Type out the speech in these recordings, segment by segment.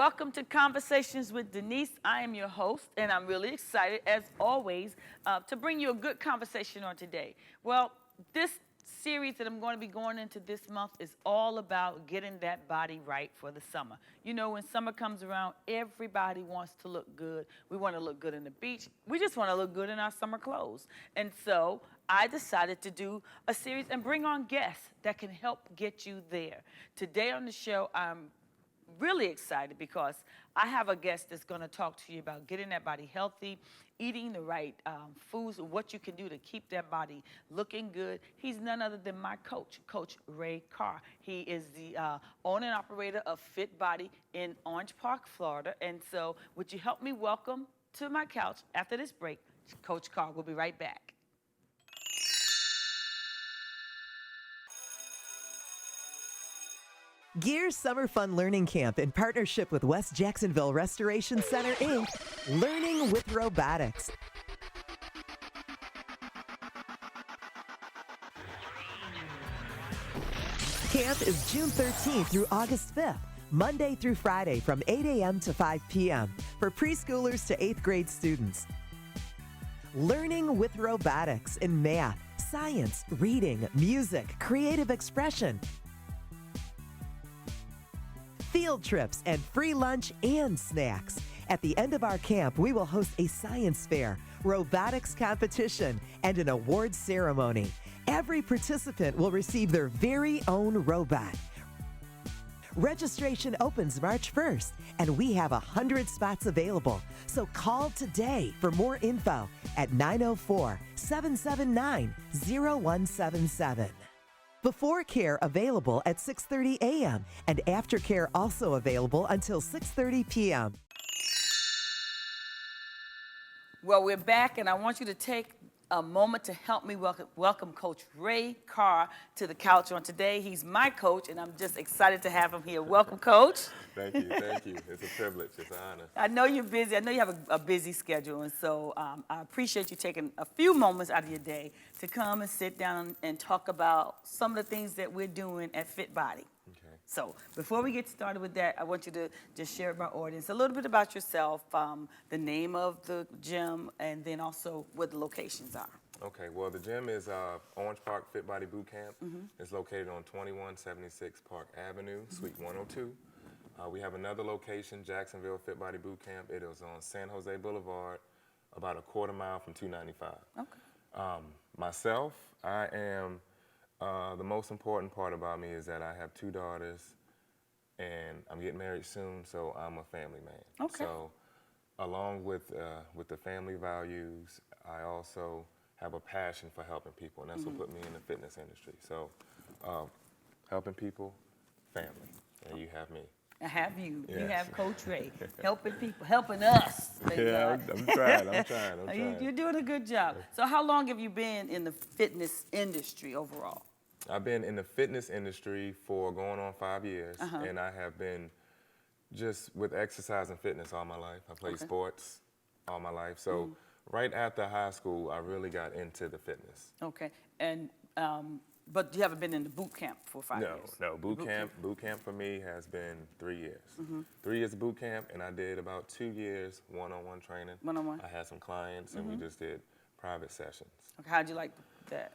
Welcome to Conversations with Denise. I am your host, and I'm really excited, as always, to bring you a good conversation on today. Well, this series that I'm going to be going into this month is all about getting that body right for the summer. You know, when summer comes around, everybody wants to look good. We want to look good on the beach. We just want to look good in our summer clothes. And so I decided to do a series and bring on guests that can help get you there. Today on the show, I'm really excited because I have a guest that's going to talk to you about getting that body healthy, eating the right foods, what you can do to keep that body looking good. He's none other than my coach, Coach Ray Carr. He is the owner and operator of FitBody in Orange Park, Florida. And so would you help me welcome to my couch after this break, Coach Carr. We'll be right back. Gears Summer Fun Learning Camp in partnership with West Jacksonville Restoration Center, Inc., Learning with Robotics. Camp is June 13th through August 5th, Monday through Friday from 8 a.m. to 5 p.m. for preschoolers to 8th grade students. Learning with Robotics in math, science, reading, music, creative expression, field trips, and free lunch and snacks. At the end of our camp, we will host a science fair, robotics competition, and an awards ceremony. Every participant will receive their very own robot. Registration opens March 1st, and we have 100 spots available. So call today for more info at 904-779-0177. Before care available at 6:30 a.m. and after care also available until 6:30 p.m. Well, we're back, and I want you to take a moment to help me welcome Coach Ray Carr to the couch on today. He's my coach, and I'm just excited to have him here. Welcome, Coach. Thank you, thank you. It's a privilege, it's an honor. I know you're busy. I know you have a busy schedule, and so I appreciate you taking a few moments out of your day to come and sit down and talk about some of the things that we're doing at FitBody. Okay. So before we get started with that, I want you to just share with my audience a little bit about yourself, the name of the gym, and then also what the locations are. Okay, well, the gym is Orange Park FitBody Bootcamp. It's located on 2176 Park Avenue, Suite 102. We have another location, Jacksonville FitBody Bootcamp. It is on San Jose Boulevard, about a quarter mile from 295. Okay. Myself, I am, the most important part about me is that I have 2 daughters, and I'm getting married soon, so I'm a family man. Okay. So along with the family values, I also have a passion for helping people, and that's what put me in the fitness industry. So helping people, family, and you have me. I have you. Yes. You have Coach Ray helping people, helping us. Yeah, I'm trying. You're doing a good job. So how long have you been in the fitness industry overall? I've been in the fitness industry for going on 5 years, and I have been just with exercise and fitness all my life. I played sports all my life. So right after high school, I really got into the fitness. Okay. And but you haven't been in the boot camp for 5 years? No. Boot camp for me has been 3 years. 3 years of boot camp, and I did about 2 years one-on-one training. One-on-one? I had some clients, and we just did private sessions. Okay. How'd you like that?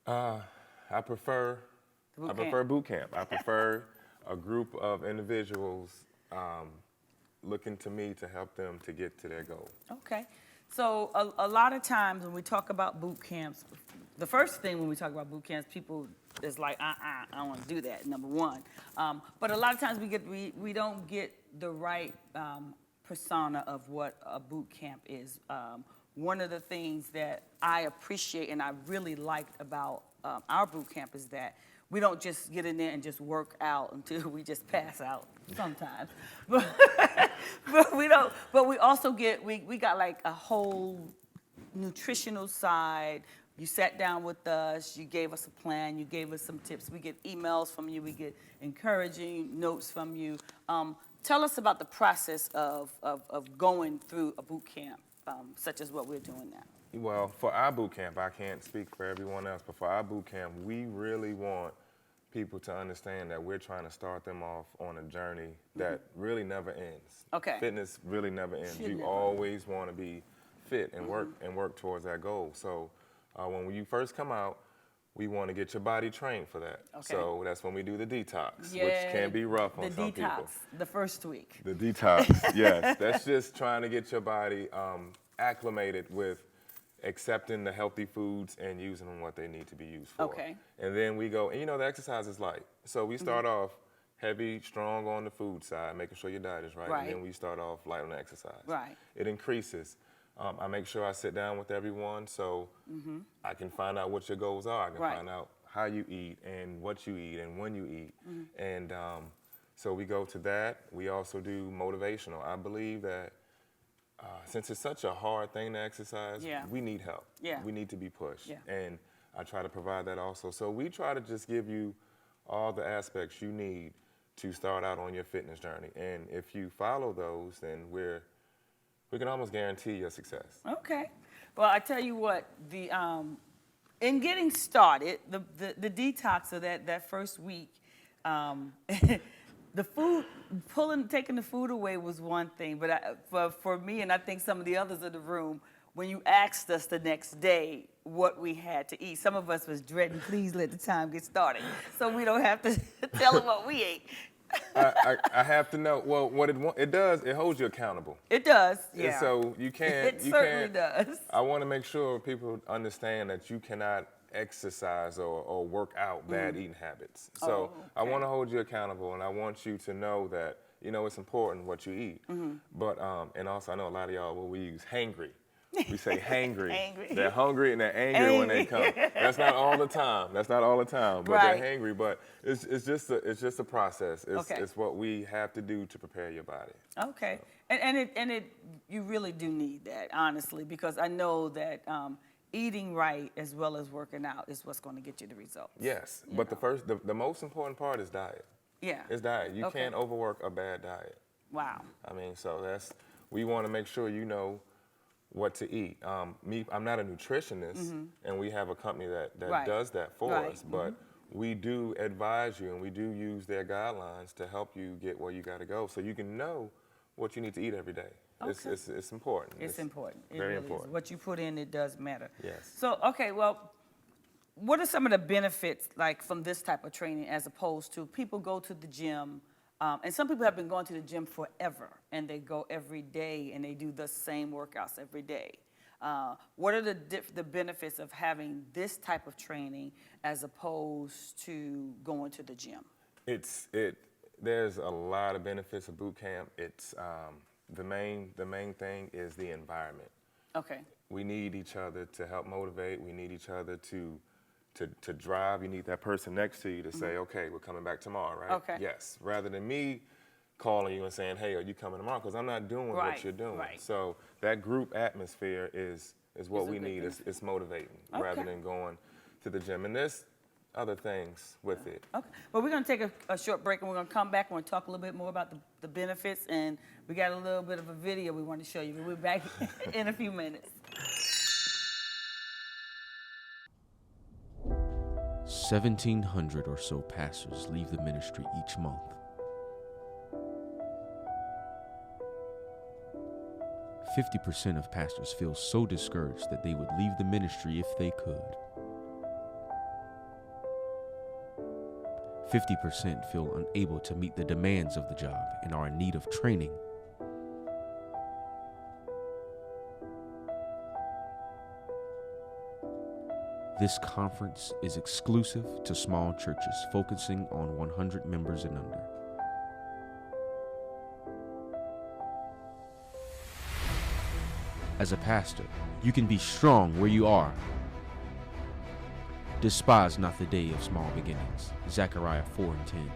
I prefer boot camp. I prefer a group of individuals looking to me to help them to get to their goal. Okay. So a lot of times when we talk about boot camps, the first thing when we talk about boot camps, people is like, I don't want to do that, number one. But a lot of times we don't get the right persona of what a boot camp is. One of the things that I appreciate and I really liked about our boot camp is that we don't just get in there and just work out until we just pass out sometimes. But we also we got like a whole nutritional side. You sat down with us, you gave us a plan, you gave us some tips. We get emails from you, we get encouraging notes from you. Tell us about the process of going through a boot camp, such as what we're doing now. Well, for our boot camp, I can't speak for everyone else, but for our boot camp, we really want people to understand that we're trying to start them off on a journey that really never ends. Okay. Fitness really never ends. Should You never. always want to be fit and work towards that goal. So when you first come out, we want to get your body trained for that. Okay. So that's when we do the detox, Yeah, which can be rough on the some detox, people. the first week. The detox, yes. That's just trying to get your body acclimated with accepting the healthy foods and using them what they need to be used for. Okay. And then we go, and the exercise is light. So we start off heavy, strong on the food side, making sure your diet is right. Right. And then we start off light on the exercise. Right. It increases. I make sure I sit down with everyone so I can find out what your goals are. I can Right. find out how you eat and what you eat and when you eat. And so we go to that. We also do motivational. I believe that since it's such a hard thing to exercise, Yeah. we need help. Yeah. We need to be pushed. Yeah. And I try to provide that also. So we try to just give you all the aspects you need to start out on your fitness journey. And if you follow those, then we can almost guarantee your success. Okay. Well, I tell you what, the in getting started, the detox of that first week, the food, taking the food away was one thing, but for me, and I think some of the others in the room, when you asked us the next day what we had to eat, some of us was dreading, please let the time get started, so we don't have to tell them what we ate. I have to know. Well, what it does, it holds you accountable. It does, And yeah. so you can't. It certainly does. I want to make sure people understand that you cannot exercise or work out bad eating habits. So I want to hold you accountable, and I want you to know that it's important what you eat. But and also I know a lot of y'all we use hangry. We say hangry. Hangry. They're hungry and they're angry when they come. That's not all the time. But Right. they're hangry. But it's just a process. Okay. It's what we have to do to prepare your body. Okay, and you really do need that, honestly, because I know that eating right as well as working out is what's going to get you the results. Yes, You but know. the most important part is diet. Yeah. It's diet. You Okay. can't overwork a bad diet. Wow. I mean, so we want to make sure you know what to eat. I'm not a nutritionist, and we have a company that Right. does that for Right. us, but we do advise you, and we do use their guidelines to help you get where you got to go, so you can know what you need to eat every day. Okay. It's important. It's important. It very really important. Is. What you put in, it does matter. Yes. So, okay, well, what are some of the benefits, like, from this type of training as opposed to people go to the gym, and some people have been going to the gym forever, and they go every day, and they do the same workouts every day. What are the benefits of having this type of training as opposed to going to the gym? There's a lot of benefits of boot camp. It's the main thing is the environment. Okay. We need each other to help motivate. We need each other to drive. You need that person next to you to say, okay, we're coming back tomorrow, right? Okay. Yes. Rather than me calling you and saying, hey, are you coming tomorrow? Because I'm not doing Right, what you're doing. right. So that group atmosphere is what It's a we good need. benefit. It's motivating rather Okay. than going to the gym. And there's other things with it. Okay. Well, we're going to take a short break, and we're going to come back and we're going to talk a little bit more about the benefits, and we got a little bit of a video we want to show you. We'll be back in a few minutes. 1,700 or so pastors leave the ministry each month. 50% of pastors feel so discouraged that they would leave the ministry if they could. 50% feel unable to meet the demands of the job and are in need of training. This conference is exclusive to small churches focusing on 100 members and under. As a pastor, you can be strong where you are. Despise not the day of small beginnings. Zechariah 4:10.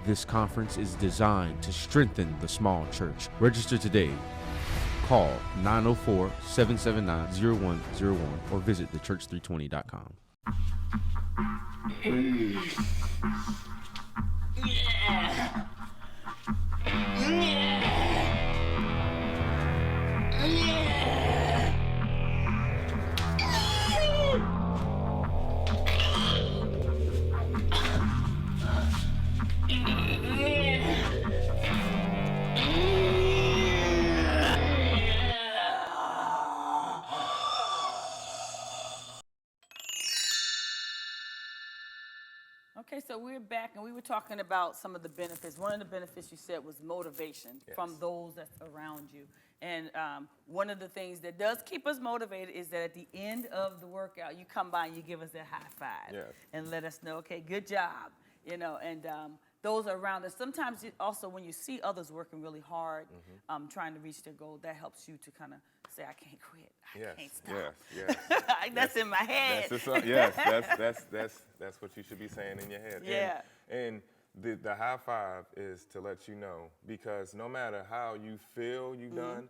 This conference is designed to strengthen the small church. Register today. Call 904-779-0101 or visit thechurch320.com. back and we were talking about some of the benefits. One of the benefits you said was motivation from those that's around you. And one of the things that does keep us motivated is that at the end of the workout, you come by and you give us that high five and let us know, okay, good job, you know, and those around us. Sometimes also when you see others working really hard, trying to reach their goal, that helps you to kind of say, I can't quit, I can't stop. Yes. That's in my head. That's what you should be saying in your head. Yeah. And the high five is to let you know, because no matter how you feel you've done,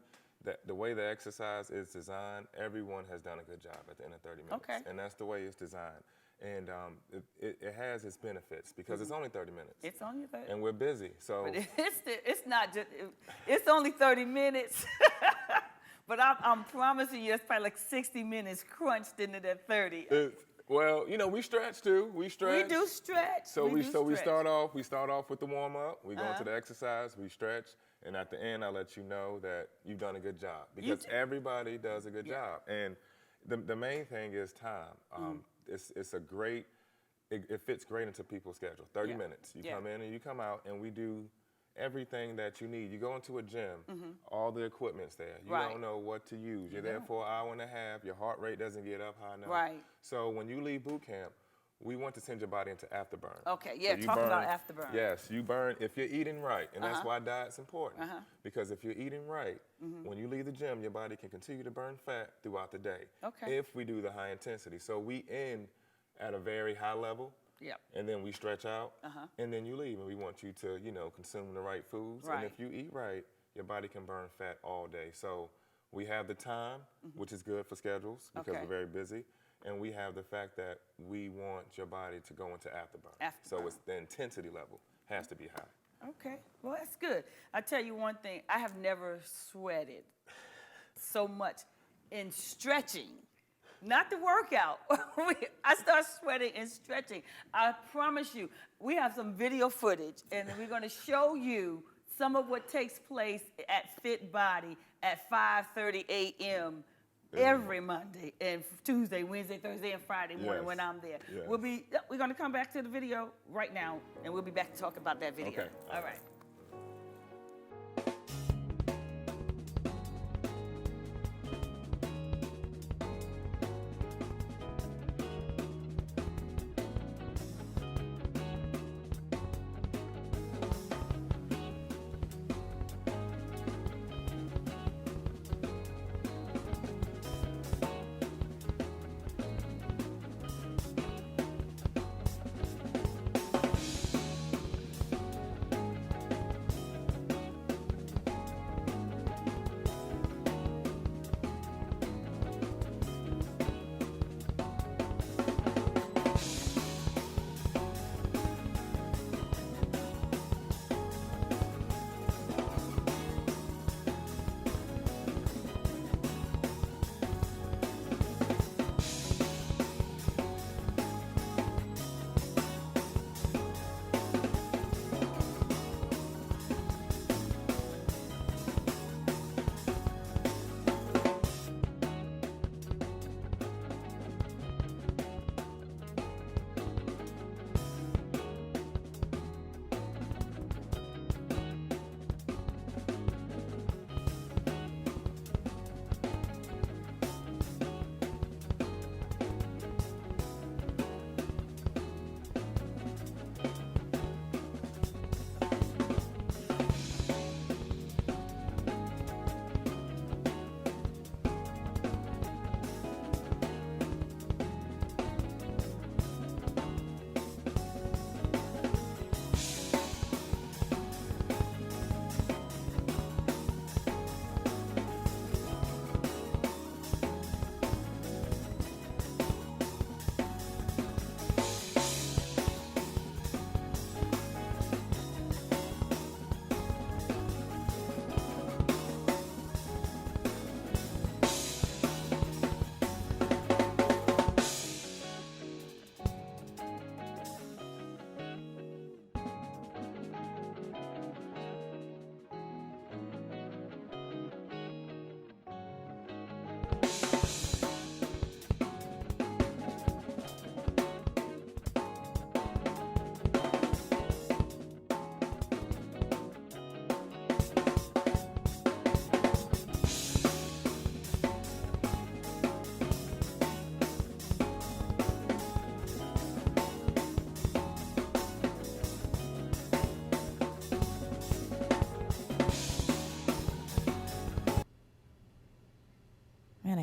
the way the exercise is designed, everyone has done a good job at the end of 30 minutes. Okay. And that's the way it's designed. And it has its benefits because it's only 30 minutes. It's only 30. And we're busy, so. But it's not just, it's only 30 minutes. But I'm promising you, it's probably like 60 minutes crunched into that 30. Well, you know, we stretch too. We stretch. We do stretch. So we start off with the warm up. We go into the exercise. We stretch, and at the end, I let you know that you've done a good job because everybody does a good job. And the main thing is time. It's a great. It fits great into people's schedule. 30 minutes. You come in and you come out, and we do everything that you need. You go into a gym, all the equipment's there. You don't know what to use. You're there for an hour and a half. Your heart rate doesn't get up high enough. Right. So when you leave boot camp, we want to send your body into afterburn. Okay, yeah, So talk about afterburn. Yes, you burn if you're eating right, and that's why diet's important. Because if you're eating right, when you leave the gym, your body can continue to burn fat throughout the day. Okay. If we do the high intensity. So we end at a very high level. Yep. And then we stretch out, and then you leave, and we want you to, you know, consume the right foods. Right. And if you eat right, your body can burn fat all day. So we have the time, which is good for schedules because we're very busy, and we have the fact that we want your body to go into afterburn. So it's the intensity level has to be high. Okay, well, that's good. I tell you one thing, I have never sweated so much in stretching. Not the workout. I start sweating and stretching. I promise you, we have some video footage, and we're going to show you some of what takes place at FitBody at 5:30 a.m. every Monday and Tuesday, Wednesday, Thursday, and Friday morning when I'm there. We're going to come back to the video right now, and we'll be back to talk about that video. Okay. All right.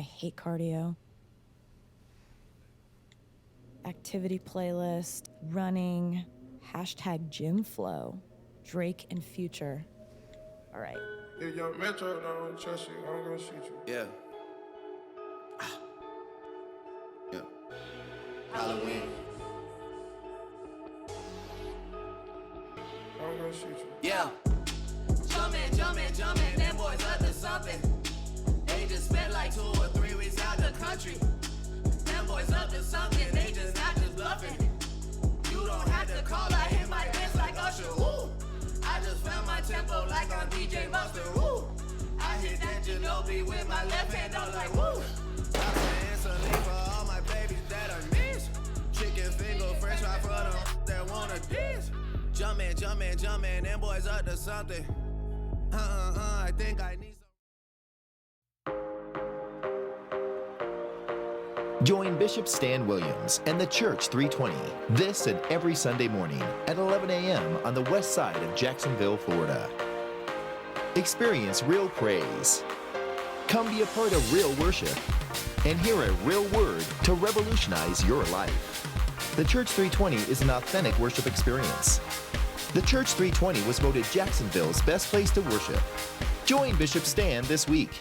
hate cardio. Activity playlist, running, hashtag gym flow, Drake and Future. All right. If your metro don't trust you, I'm gonna shoot you. Yeah. Yeah. Halloween. I'm gonna shoot you. Yeah. Jumpin', them boys up to something. They just spent like 2 or 3 weeks out the country. Them boys up to something, they just not just bluffing. You don't have to call, I hit my dance like Usher, woo. I just found my tempo like on DJ Mustard, woo. I hit that Ginobili with my left hand, I was like, woo. I'm saying something for all my babies that I miss. Chicken finger, french fry for them that wanna diss. Jumpin', them boys up to something. I think I need some. Join Bishop Stan Williams and the Church 320 this and every Sunday morning at 11 a.m. on the west side of Jacksonville, Florida. Experience real praise. Come be a part of real worship and hear a real word to revolutionize your life. The Church 320 is an authentic worship experience. The Church 320 was voted Jacksonville's best place to worship. Join Bishop Stan this week.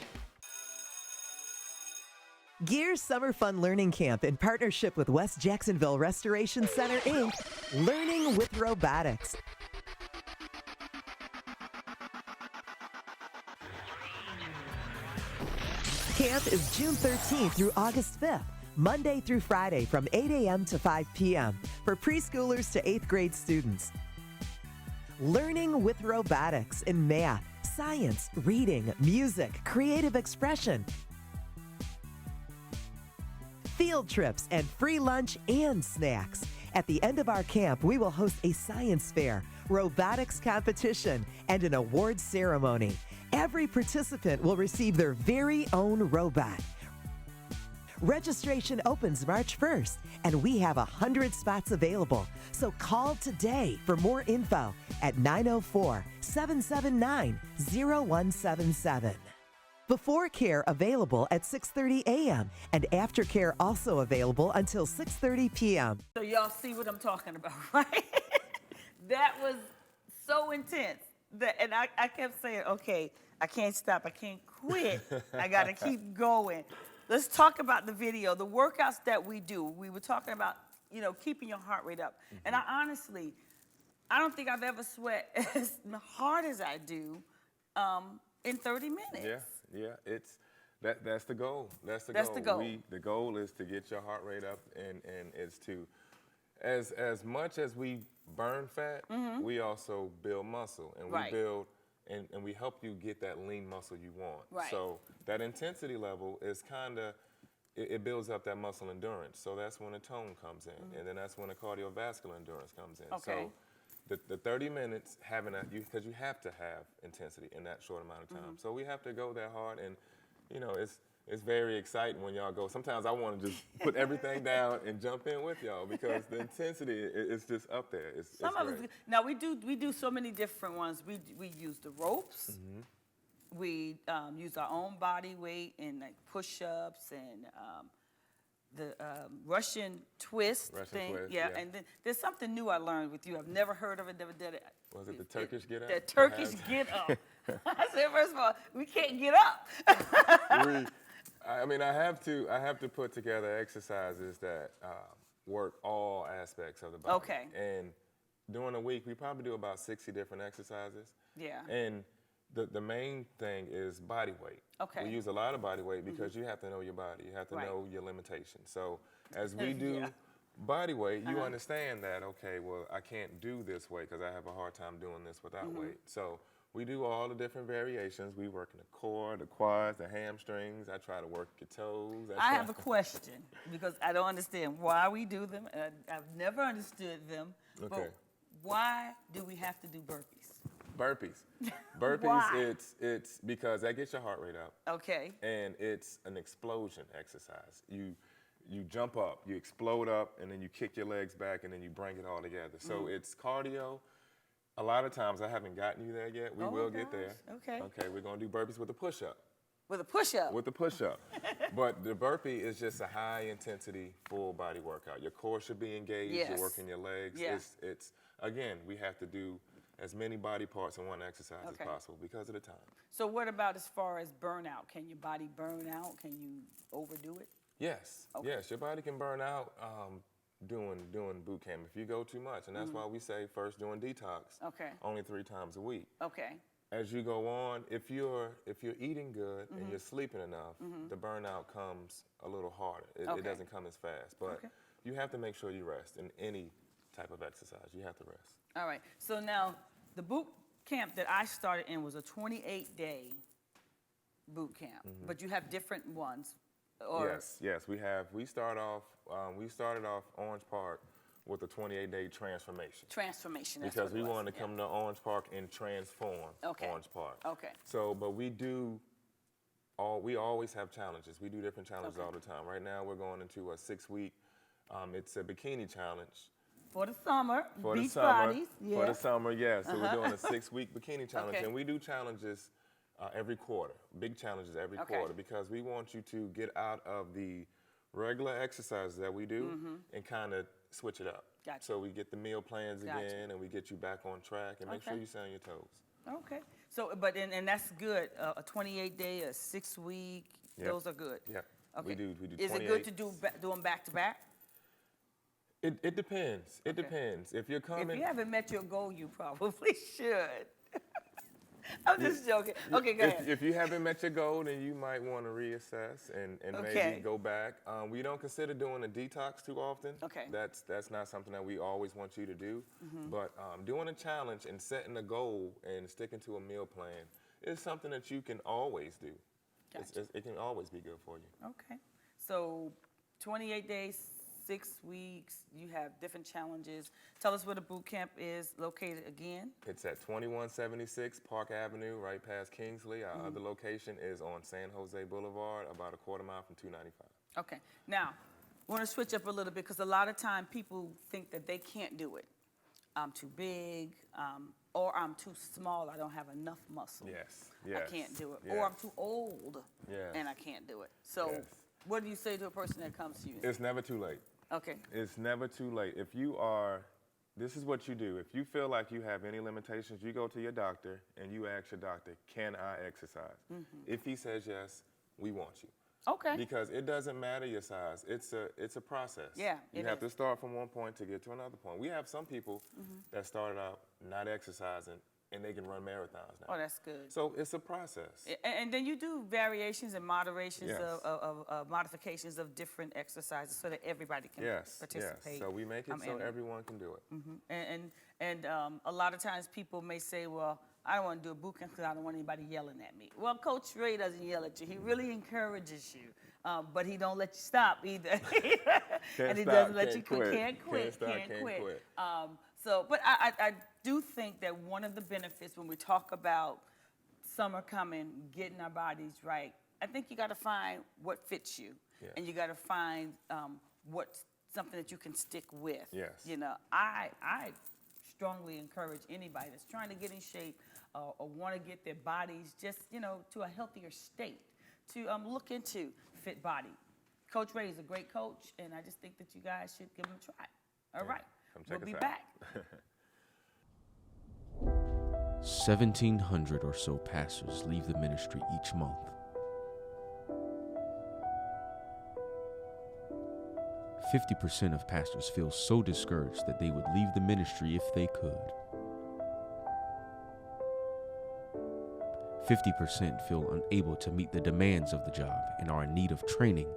Gear Summer Fun Learning Camp in partnership with West Jacksonville Restoration Center, Inc. Learning with Robotics. Camp is June 13th through August 5th, Monday through Friday from 8 a.m. to 5 p.m. for preschoolers to 8th grade students. Learning with robotics in math, science, reading, music, creative expression, field trips, and free lunch and snacks. At the end of our camp, we will host a science fair, robotics competition, and an awards ceremony. Every participant will receive their very own robot. Registration opens March 1st, and we have 100 spots available. So call today for more info at 904-779-0177. Before care available at 6:30 a.m. and after care also available until 6:30 p.m. So y'all see what I'm talking about, right? That was so intense. And I kept saying, okay, I can't stop. I can't quit. I got to keep going. Let's talk about the video, the workouts that we do. We were talking about, keeping your heart rate up. Mm-hmm. And I don't think I've ever sweat as hard as I do in 30 minutes. Yeah, that's the goal. That's the goal. The goal is to get your heart rate up, and it's to, as much as we burn fat, mm-hmm. we also build muscle, and we build, and we help you get that lean muscle you want. Right. So that intensity level is it builds up that muscle endurance. So that's when the tone comes in, mm-hmm. and then that's when the cardiovascular endurance comes in. Okay. So the 30 minutes because you have to have intensity in that short amount of time. Mm-hmm. So we have to go that hard, and it's very exciting when y'all go. Sometimes I want to just put everything down and jump in with y'all because the intensity is just up there. It's great. Now we do so many different ones. We use the ropes. Mm-hmm. We use our own body weight and like push-ups and the Russian twist thing. Yeah, and then there's something new I learned with you. I've never heard of it, never did it. Was it the Turkish get up? The Turkish get up. I said, first of all, we can't get up. I have to put together exercises that work all aspects of the body. Okay. And during a week, we probably do about 60 different exercises. Yeah. And the main thing is body weight. Okay. We use a lot of body weight because mm-hmm. you have to know your body. You have to know your limitations. So as we do body weight, you understand that, okay, well, I can't do this weight because I have a hard time doing this without mm-hmm. weight. So we do all the different variations. We work in the core, the quads, the hamstrings. I try to work your toes. I have a question because I don't understand why we do them. I've never understood them. Okay. But why do we have to do burpees? Burpees, it's because that gets your heart rate up. Okay. And it's an explosion exercise. You jump up, you explode up, and then you kick your legs back, and then you bring it all together. So it's cardio. A lot of times I haven't gotten you there yet. We will get there. Okay. Okay, we're gonna do burpees with a push-up. With a push-up. With the push-up. But the burpee is just a high-intensity, full-body workout. Your core should be engaged. Yes. You're working your legs. Yeah. It's again, we have to do as many body parts in one exercise as possible because of the time. So what about as far as burnout? Can your body burn out? Can you overdo it? Yes. Okay. Yes, your body can burn out doing boot camp if you go too much, and that's why we say first doing detox. Okay. Only 3 times a week. Okay. As you go on, if you're eating good and you're sleeping enough, the burnout comes a little harder. It doesn't come as fast. But you have to make sure you rest in any type of exercise. You have to rest. All right. So now the boot camp that I started in was a 28-day boot camp, but you have different ones. Or Yes. We started off Orange Park with a 28-day transformation. Transformation. That's Because what it we was. wanted to come to Orange Park and transform Orange Park. Okay. So, but we always have challenges. We do different challenges all the time. Right now, we're going into a 6-week. It's a bikini challenge. For the summer. For beach the summer. bodies. Yeah. For the summer, yeah. So we're doing a 6-week bikini challenge, Okay. and we do challenges every quarter. Big challenges every quarter because we want you to get out of the regular exercises that we do and kind of switch it up. Gotcha. So we get the meal plans Gotcha. again, and we get you back on track, and make sure Okay. you stay on your toes. Okay. So, but and that's good. A 28-day, a 6-week. Yep. Those are good. Yep. Okay. We do Is it 28. good to do them back to back? It depends. It depends. If you're coming. If you haven't met your goal, you probably should. I'm just joking. Okay, go ahead. If you haven't met your goal, then you might want to reassess and Okay. maybe go back. We don't consider doing a detox too often. Okay. That's not something that we always want you to do. But doing a challenge and setting a goal and sticking to a meal plan is something that you can always do. Gotcha. It can always be good for you. Okay. So 28 days, 6 weeks, you have different challenges. Tell us where the boot camp is located again. It's at 2176 Park Avenue, right past Kingsley. Our other location is on San Jose Boulevard, about a quarter mile from 295. Okay. Now, I want to switch up a little bit because a lot of time people think that they can't do it. I'm too big, or I'm too small, I don't have enough muscle. Yes. I can't do it. Yes. Or I'm too old, Yes. and I can't do it. So Yes. what do you say to a person that comes to you? It's never too late. Okay. It's never too late. This is what you do. If you feel like you have any limitations, you go to your doctor and you ask your doctor, can I exercise? If he says yes, we want you. Okay. Because it doesn't matter your size. It's a process. Yeah, You it have is. to start from one point to get to another point. We have some people that started out not exercising and they can run marathons now. Oh, that's good. So it's a process. And then you do variations and moderations Yes. of modifications of different exercises so that everybody can Yes, participate. yes. So we make it so in it. everyone can do it. And a lot of times people may say, well, I don't want to do a boot camp because I don't want anybody yelling at me. Well, Coach Ray doesn't yell at you. He really encourages you, but he don't let you stop either. And he stop, doesn't let can't you quit. quit. Can't quit. Can't stop, Can't can't quit. quit. But I do think that one of the benefits when we talk about summer coming, getting our bodies right, I think you got to find what fits you, Yeah. and you got to find what's something that you can stick with. Yes. You know, I strongly encourage anybody that's trying to get in shape or want to get their bodies just, to a healthier state to look into FitBody. Coach Ray is a great coach, and I just think that you guys should give him a try. All right. Come check We'll us be out. back. 1,700 or so pastors leave the ministry each month. 50% of pastors feel so discouraged that they would leave the ministry if they could. 50% feel unable to meet the demands of the job and are in need of training.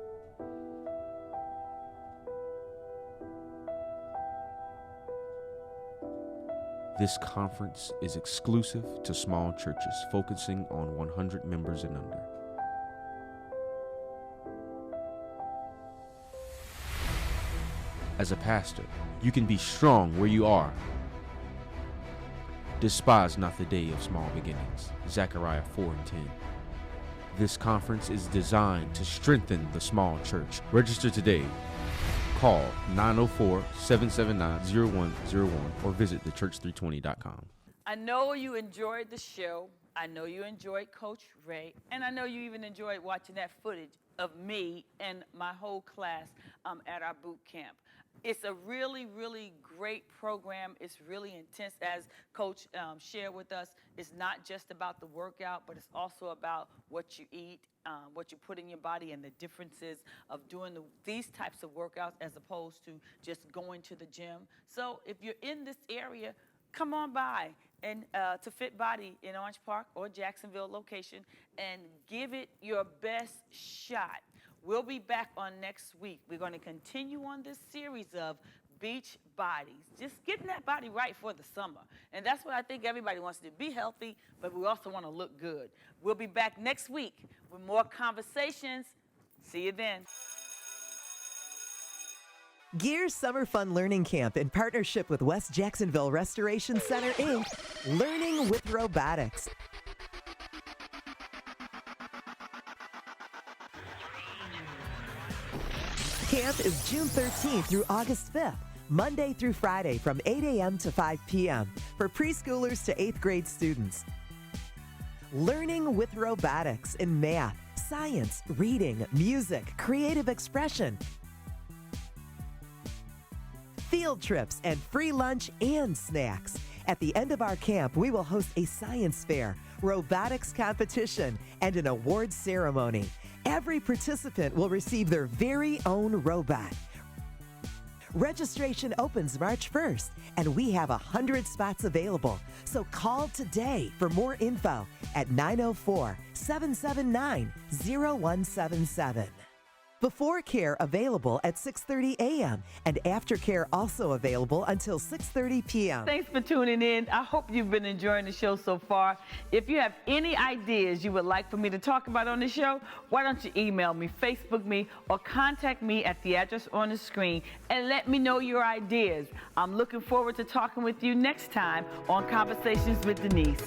This conference is exclusive to small churches focusing on 100 members and under. As a pastor, you can be strong where you are. Despise not the day of small beginnings. Zechariah 4:10. This conference is designed to strengthen the small church. Register today. Call 904-779-0101 or visit thechurch320.com. I know you enjoyed the show. I know you enjoyed Coach Ray, and I know you even enjoyed watching that footage of me and my whole class at our boot camp. It's a really, really great program. It's really intense, as Coach shared with us. It's not just about the workout, but it's also about what you eat, what you put in your body, and the differences of doing these types of workouts as opposed to just going to the gym. So if you're in this area, come on by and to FitBody in Orange Park or Jacksonville location and give it your best shot. We'll be back on next week. We're going to continue on this series of beach bodies, just getting that body right for the summer. And that's what I think everybody wants to do, be healthy, but we also want to look good. We'll be back next week with more conversations. See you then. Gear Summer Fun Learning Camp in partnership with West Jacksonville Restoration Center, Inc., Learning with Robotics. Camp is June 13th through August 5th, Monday through Friday from 8 a.m. to 5 p.m. for preschoolers to 8th grade students. Learning with robotics in math, science, reading, music, creative expression, field trips, and free lunch and snacks. At the end of our camp, we will host a science fair, robotics competition, and an awards ceremony. Every participant will receive their very own robot. Registration opens March 1st, and we have 100 spots available. So call today for more info at 904-779-0177. Before care available at 6:30 a.m. and aftercare also available until 6:30 p.m. Thanks for tuning in. I hope you've been enjoying the show so far. If you have any ideas you would like for me to talk about on the show, why don't you email me, Facebook me, or contact me at the address on the screen and let me know your ideas. I'm looking forward to talking with you next time on Conversations with Denise.